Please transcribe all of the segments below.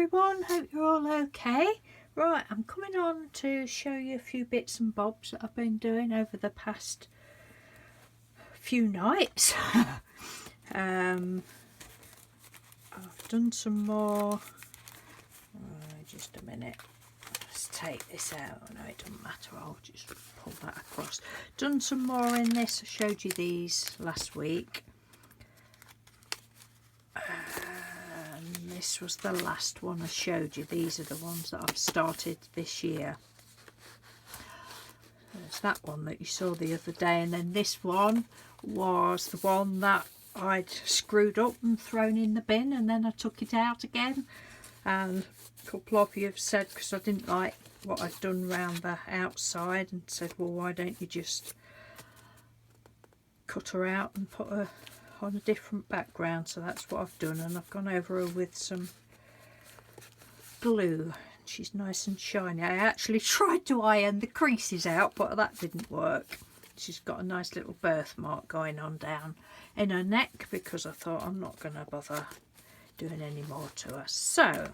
everyone, hope you're all okay. Right, I'm coming on to show you a few bits and bobs that I've been doing over the past few nights. I've done some more, just a minute, let's take this out. No, it doesn't matter, I'll just pull that across. Done some more in this. I showed you these last week. This was the last one I showed you. These are the ones that I've started this year. There's that one that you saw the other day, and then this one was the one that I'd screwed up and thrown in the bin, and then I took it out again. And a couple of you have said, because I didn't like what I'd done round the outside, and said, well, why don't you just cut her out and put her on a different background. So that's what I've done, and I've gone over her with some glue. She's nice and shiny. I actually tried to iron the creases out, but that didn't work. She's got a nice little birthmark going on down in her neck, because I thought I'm not going to bother doing any more to her. So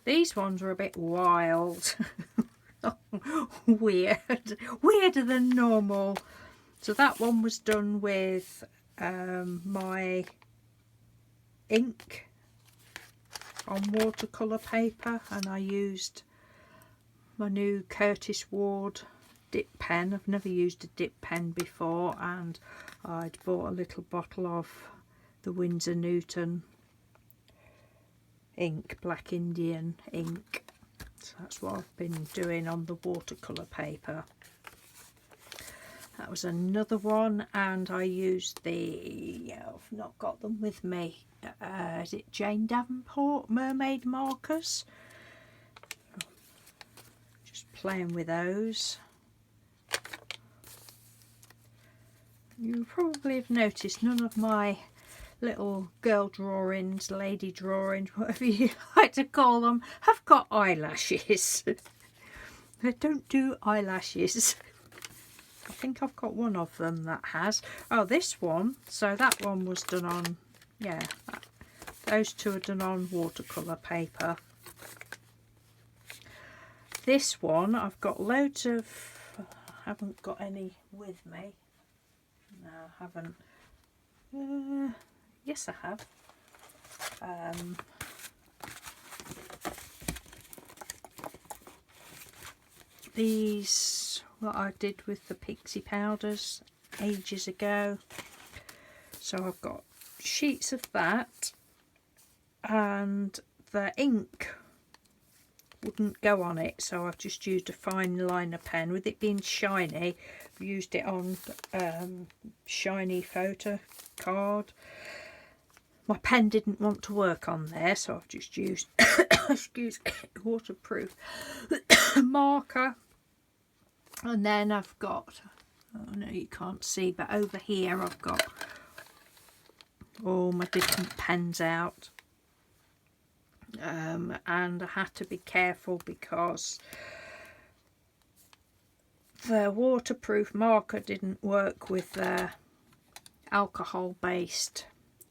these ones are a bit wild. Weirder than normal. So that one was done with my ink on watercolour paper, and I used my new Curtis Ward dip pen. I've never used a dip pen before, and I'd bought a little bottle of the Winsor Newton ink, Black Indian ink. So that's what I've been doing on the watercolour paper. That was another one, and I used the, I've not got them with me, is it Jane Davenport mermaid markers? Just playing with those. You probably have noticed none of my little girl drawings, lady drawings, whatever you like to call them, have got eyelashes. I don't do eyelashes. I think I've got one of them that has. Oh, this one. So that one was done on, yeah, those two are done on watercolour paper. This one, I've got loads of, I haven't got any with me. No, I haven't. Yes, I have. These, what I did with the pixie powders ages ago. So I've got sheets of that, and the ink wouldn't go on it, so I've just used a fine liner pen. With it being shiny, I've used it on shiny photo card. My pen didn't want to work on there, so I've just used excuse me, waterproof marker. And then I've got, oh no, you can't see, but over here I've got all my different pens out. And I had to be careful because the waterproof marker didn't work with the alcohol based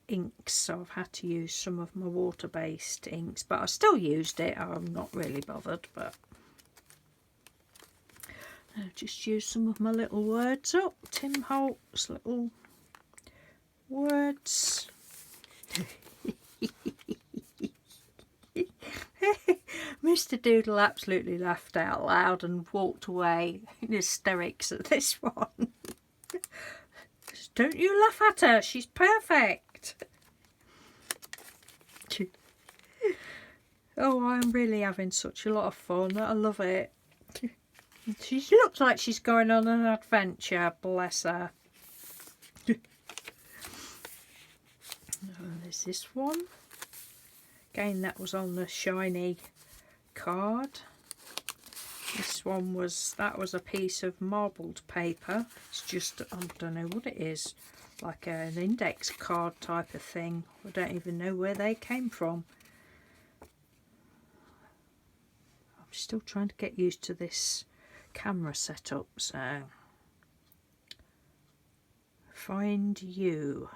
inks, so I've had to use some of my water based inks, but I still used it. I'm not really bothered, but I've just used some of my little words up, Tim Holt's little words. Mr. Doodle absolutely laughed out loud and walked away in hysterics at this one. Don't you laugh at her, she's perfect. Oh, I'm really having such a lot of fun. I love it. She looks like she's going on an adventure, bless her. There's this one. Again, that was on the shiny card. This one was, that was a piece of marbled paper. It's just, I don't know what it is, like an index card type of thing. I don't even know where they came from. I'm still trying to get used to this camera setup, so find you.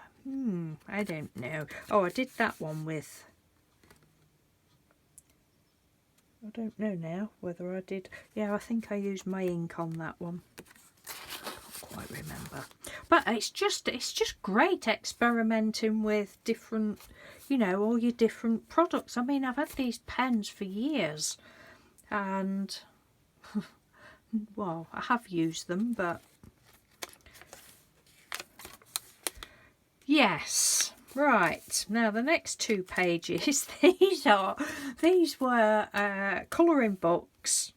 I don't know. Oh, I did that one with I don't know now whether I did. Yeah, I think I used my ink on that one. Can't quite remember. But it's just great experimenting with different, you know, all your different products. I mean, I've had these pens for years, and well, I have used them, but yes. Right, now the next 2 pages, these were colouring books.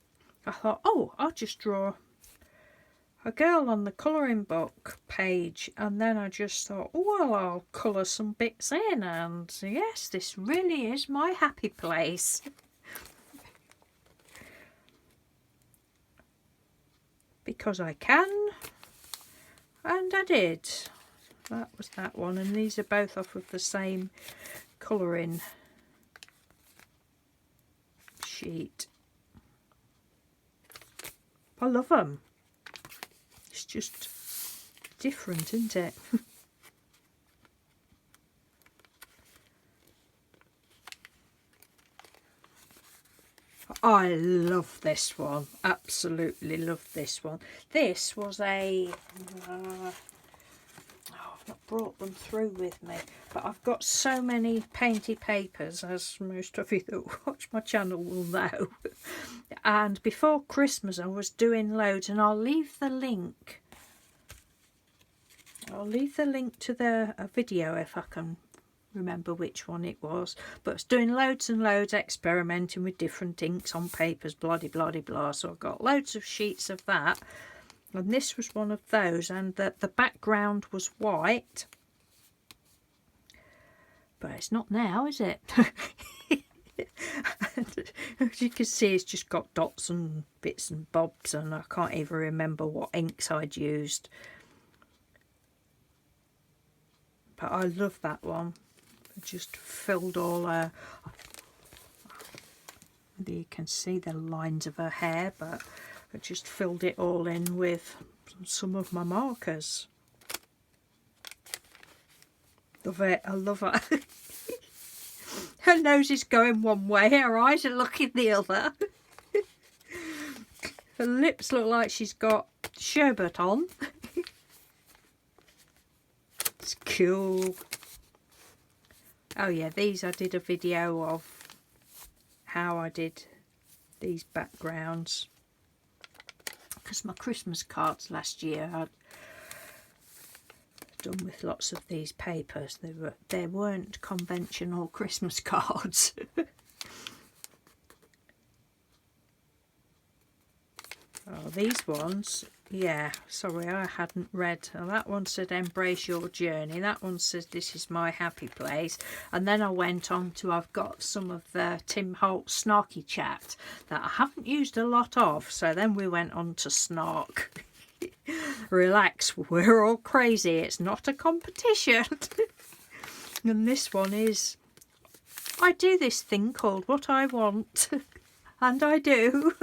I thought, oh, I'll just draw a girl on the colouring book page, and then I just thought, oh, well, I'll colour some bits in, and yes, this really is my happy place. Because I can, and I did. That was that one, and these are both off of the same colouring sheet. I love them. It's just different, isn't it? I love this one. Absolutely love this one. This was a... I've not brought them through with me, but I've got so many painty papers, as most of you that watch my channel will know. And before Christmas I was doing loads, and I'll leave the link to the video if I can remember which one it was. But I was doing loads and loads, experimenting with different inks on papers, blah de blah de blah. So I got loads of sheets of that. And this was one of those, and the background was white. But it's not now, is it? As you can see, it's just got dots and bits and bobs, and I can't even remember what inks I'd used. But I love that one. I just filled all her... You can see the lines of her hair, but I just filled it all in with some of my markers. Love it, I love it. Her nose is going one way, her eyes are looking the other. Her lips look like she's got sherbet on. It's cool. Oh yeah, these I did a video of how I did these backgrounds. Because my Christmas cards last year I'd done with lots of these papers. They weren't conventional Christmas cards. Oh, these ones, yeah, sorry, I hadn't read. Oh, that one said embrace your journey. That one says this is my happy place. And then I went on to, I've got some of the Tim Holt snarky chat that I haven't used a lot of. So then we went on to snark. Relax, we're all crazy. It's not a competition. And this one is, I do this thing called what I want. And I do.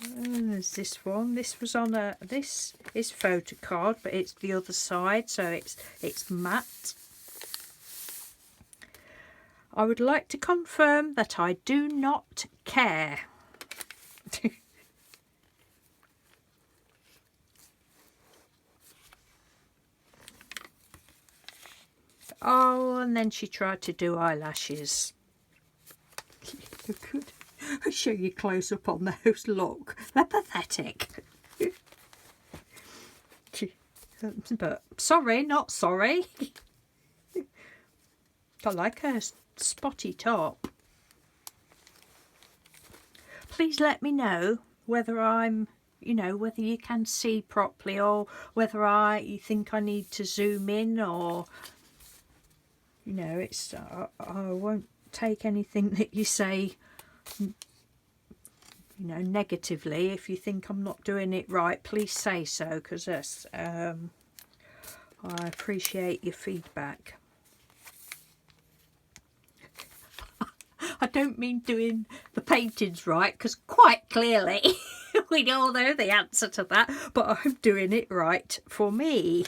And there's this one. This was on a, this is photo card, but it's the other side, so it's matte. I would like to confirm that I do not care. Oh, and then she tried to do eyelashes. I'll show you close up on those. Look, they're pathetic. But sorry, not sorry. I like her spotty top. Please let me know whether I'm, you know, whether you can see properly, or whether you think I need to zoom in, or, you know, it's I won't take anything that you say, you know, negatively. If you think I'm not doing it right, please say so, because that's I appreciate your feedback. I don't mean doing the paintings right, because quite clearly we all know the answer to that, but I'm doing it right for me.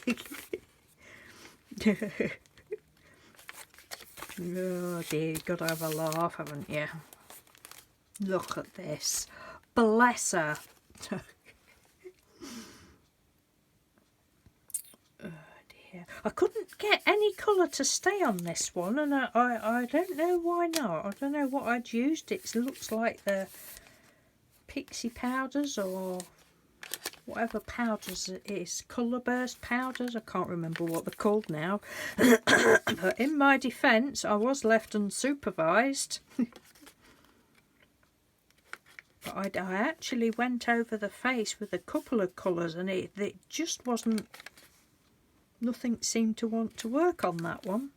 Oh dear, you've got to have a laugh, haven't you? Look at this. Bless her. I couldn't get any colour to stay on this one, and I don't know why not. I don't know what I'd used. It looks like the pixie powders or whatever powders it is. Colour burst powders. I can't remember what they're called now. But in my defence, I was left unsupervised. But I actually went over the face with a couple of colours, and it just wasn't... Nothing seemed to want to work on that one.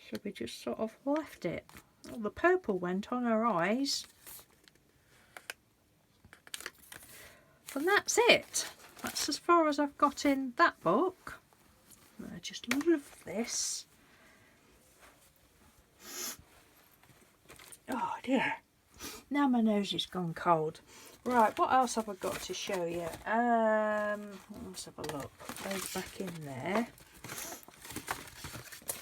So we just sort of left it. Well, the purple went on her eyes. And that's it. That's as far as I've got in that book. I just love this. Oh dear. Now my nose has gone cold. Right, what else have I got to show you? Let's have a look. Put those back in there.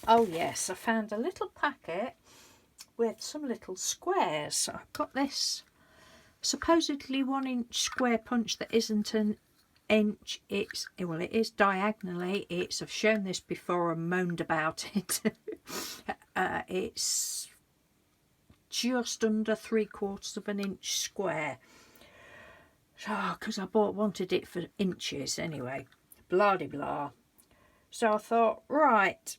Oh yes, I found a little packet with some little squares. I've got this supposedly 1-inch square punch that isn't an inch. It is diagonally. I've shown this before and moaned about it. It's just under 3/4 of an inch square. Because I wanted it for inches anyway. Blah de blah. So I thought, right.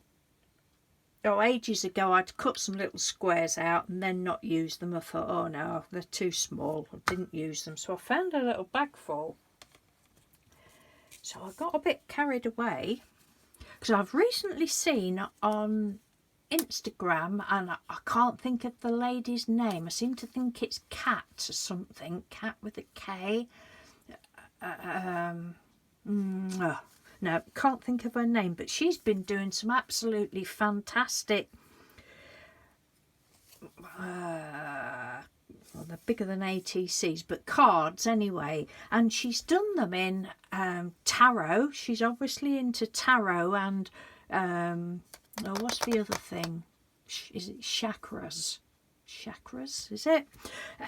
Ages ago I'd cut some little squares out and then not use them. I thought, oh no, they're too small. I didn't use them. So I found a little bag full. So I got a bit carried away. Because I've recently seen on Instagram, and I can't think of the lady's name. I seem to think it's Cat or something. Cat with a K. No, can't think of her name, but she's been doing some absolutely fantastic. Well, they're bigger than ATCs, but cards anyway. And she's done them in tarot. She's obviously into tarot and what's the other thing? Is it chakras? Chakras, is it?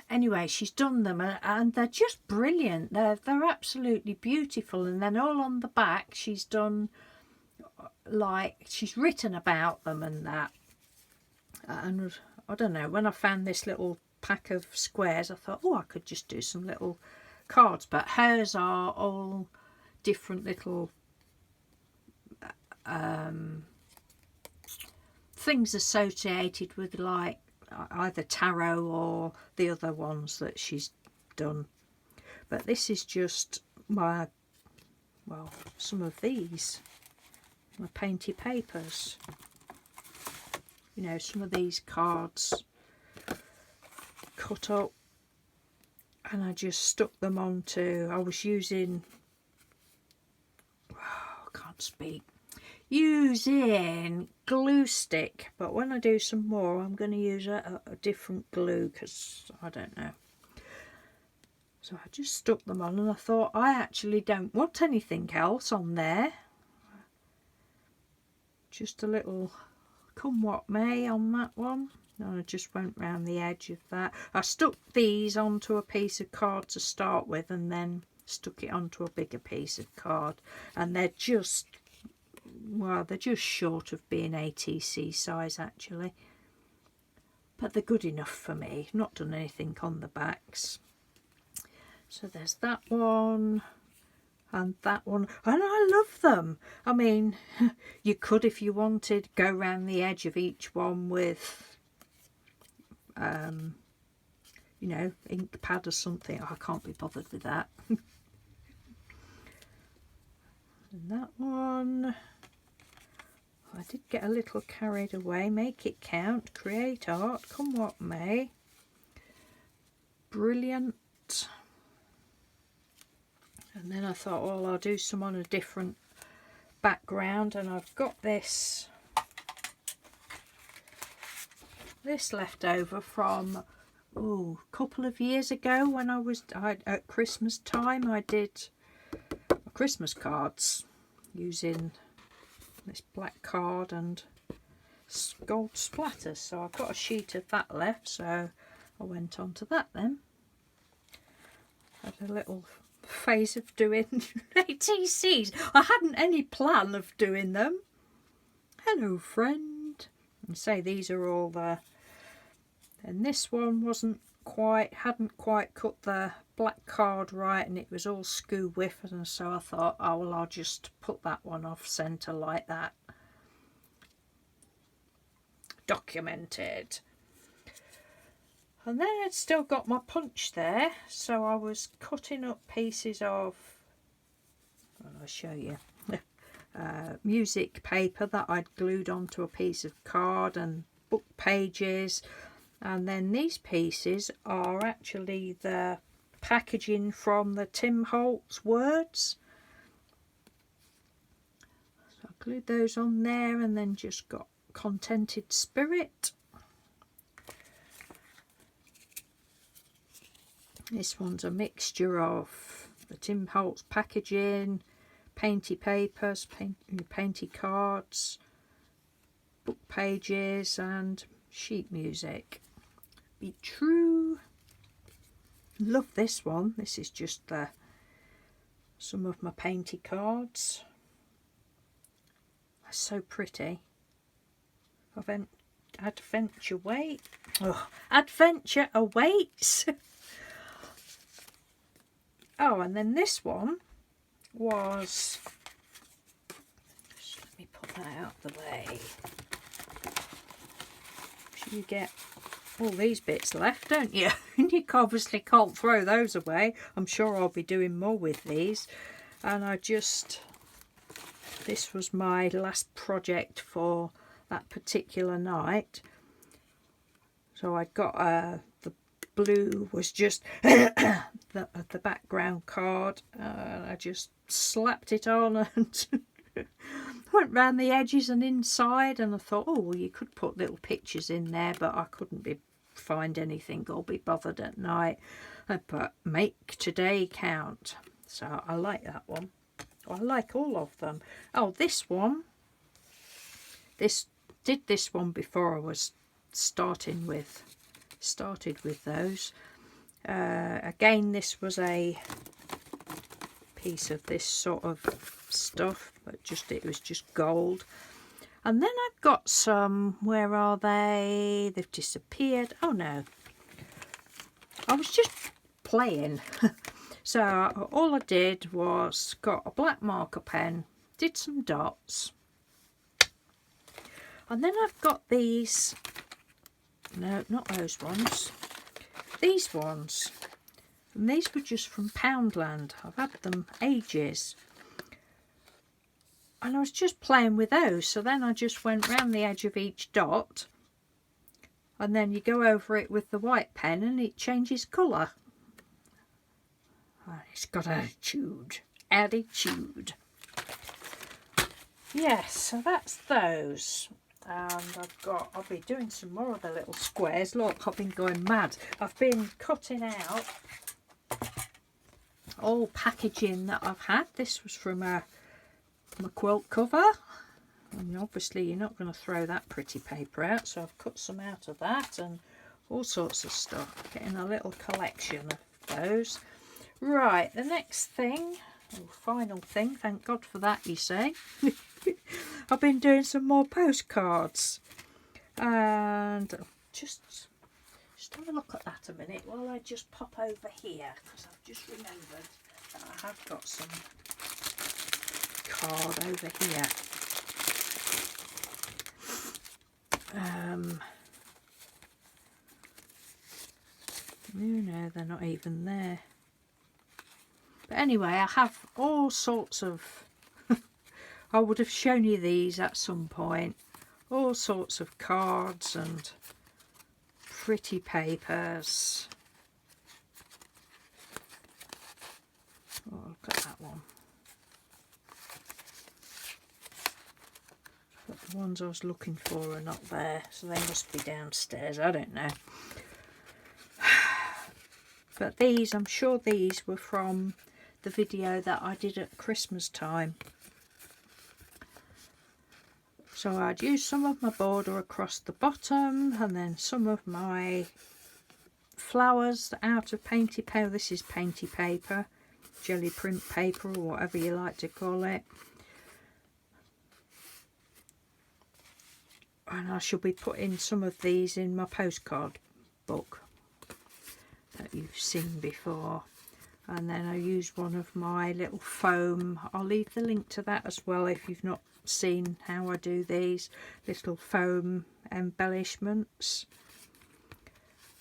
Anyway, she's done them and they're just brilliant. They're absolutely beautiful. And then all on the back, she's done, like, she's written about them and that. And I don't know, when I found this little pack of squares, I thought, oh, I could just do some little cards. But hers are all different little things associated with, like, either tarot or the other ones that she's done. But this is just my, well, some of these, my painty papers. You know, some of these cards cut up, and I just stuck them onto, I was using, I can't speak, using glue stick, but when I do some more I'm going to use a different glue because I don't know. So I just stuck them on, and I thought, I actually don't want anything else on there, just a little come what may on that one. And I just went round the edge of that. I stuck these onto a piece of card to start with, and then stuck it onto a bigger piece of card, and they're just, well, they're just short of being ATC size actually, but they're good enough for me. Not done anything on the backs. So there's that one and that one, and I love them. I mean, you could, if you wanted, go round the edge of each one with you know, ink pad or something. Oh, I can't be bothered with that. And that one, I did get a little carried away. Make it count, create art, come what may. Brilliant. And then I thought, well, I'll do some on a different background, and I've got this left over from a couple of years ago when at Christmas time I did Christmas cards using this black card and gold splatters. So I've got a sheet of that left, so I went on to that then. Had a little phase of doing ATCs. I hadn't any plan of doing them. Hello friend. And say these are all the, and this one hadn't quite cut the black card right, and it was all skew whiff, and so I thought, oh well, I'll just put that one off centre like that. Documented. And then I'd still got my punch there, so I was cutting up pieces of, well, I'll show you, music paper that I'd glued onto a piece of card, and book pages. And then these pieces are actually the packaging from the Tim Holtz words. So I glued those on there, and then just got Contented Spirit. This one's a mixture of the Tim Holtz packaging, painty papers, painty cards, book pages, and sheet music. Be true. Love this one. This is just some of my painty cards. They're so pretty. Adventure wait. Oh, adventure awaits. Oh, and then this one was, just let me put that out of the way. So you get all these bits left, don't you? And you obviously can't throw those away. I'm sure I'll be doing more with these. And this was my last project for that particular night. So I got the blue was just the background card. I just slapped it on and went round the edges and inside, and I thought, oh well, you could put little pictures in there, but I couldn't find anything or be bothered at night. But make today count. So I like that one. I like all of them. Oh, this one, this one before I was started with those. Again, this was a piece of this sort of stuff, but it was just gold. And then I've got some, where are they? They've disappeared. Oh no, I was just playing. So all I did was got a black marker pen, did some dots, and then I've got these, no, not those ones, these ones, and these were just from Poundland. I've had them ages, and I was just playing with those. So then I just went round the edge of each dot, and then you go over it with the white pen and it changes colour. It's got attitude. Yes, so that's those. And I'll be doing some more of the little squares. Look, I've been going mad. I've been cutting out all packaging that I've had. This was from my quilt cover. And obviously you're not going to throw that pretty paper out, so I've cut some out of that and all sorts of stuff. Getting a little collection of those. Right, the next thing, final thing, thank God for that, you say. I've been doing some more postcards, and just have a look at that a minute while I just pop over here, because I've just remembered that I have got some card over here. No, they're not even there. But anyway, I have all sorts of, I would have shown you these at some point, all sorts of cards and pretty papers. Oh, look at that one. But the ones I was looking for are not there, so they must be downstairs, I don't know. But these, I'm sure these were from the video that I did at Christmas time. So I'd use some of my border across the bottom, and then some of my flowers out of painty paper. This is painty paper, jelly print paper, or whatever you like to call it. And I shall be putting some of these in my postcard book that you've seen before. And then I use one of my little foam. I'll leave the link to that as well if you've not seen how I do these little foam embellishments.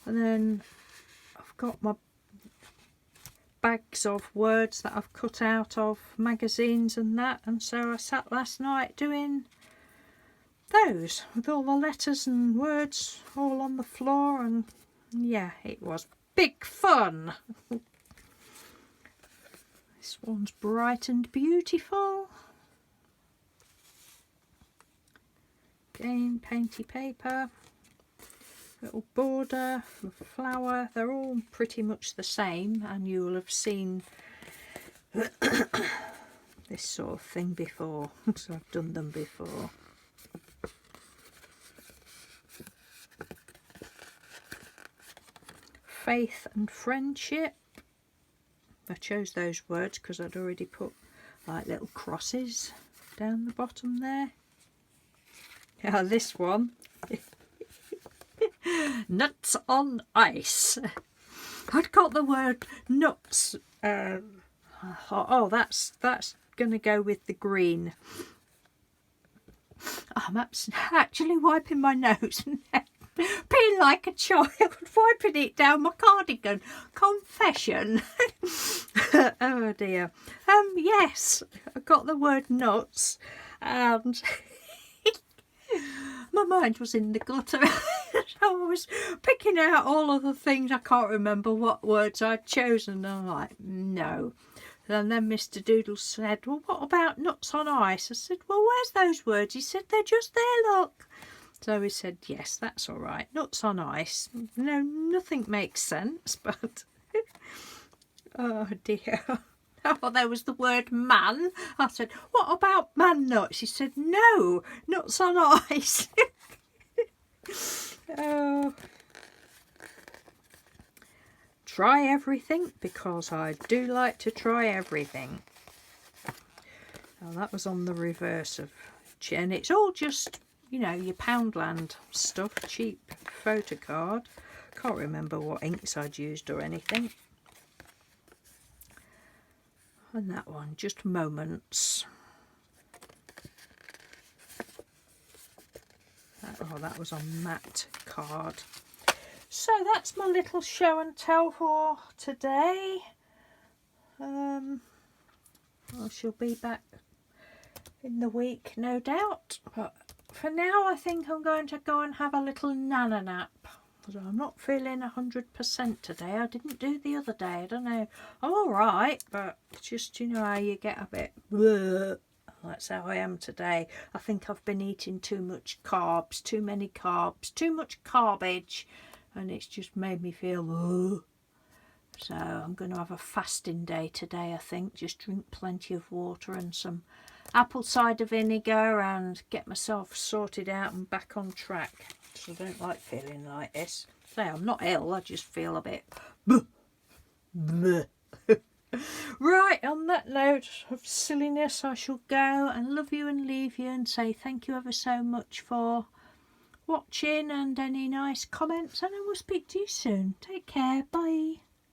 And then I've got my bags of words that I've cut out of magazines and that, and so I sat last night doing those with all the letters and words all on the floor, and yeah, it was big fun. This one's bright and beautiful. Again, painty paper, little border, little flower. They're all pretty much the same, and you will have seen this sort of thing before, so I've done them before. Faith and friendship. I chose those words because I'd already put like little crosses down the bottom there. Yeah, this one. Nuts on ice. I'd got the word nuts. I thought, oh, that's going to go with the green. I'm actually wiping my nose now. Being like a child, wiping it down my cardigan. Confession. Oh dear. Yes, I got the word nuts, and my mind was in the gutter. I was picking out all of the things. I can't remember what words I'd chosen. I'm like, no. And then Mr. Doodle said, well, what about nuts on ice? I said, well, where's those words? He said, they're just there, look. So he said, yes, that's all right. Nuts on ice. No, nothing makes sense, but oh dear. Oh, there was the word man. I said, what about man nuts? He said, no, nuts on ice. Oh. Try everything, because I do like to try everything. Now that was on the reverse of, and it's all just, you know, your Poundland stuff, cheap photo card. Can't remember what inks I'd used or anything. And that one, just moments. Oh, that was on matte card. So that's my little show and tell for today. I shall be back in the week, no doubt. But for now, I think I'm going to go and have a little nana nap. So I'm not feeling 100% today. I didn't do the other day. I don't know. I'm all right, but it's just, you know, how you get a bit bleh. That's how I am today. I think I've been eating too much carbs, too many carbs, too much garbage, and it's just made me feel ugh. So I'm going to have a fasting day today, I think. Just drink plenty of water and some apple cider vinegar and get myself sorted out and back on track. So I don't like feeling like this. So I'm not ill, I just feel a bit bleh, bleh. Right, on that note of silliness, I shall go and love you and leave you and say thank you ever so much for watching and any nice comments, and I will speak to you soon. Take care, bye.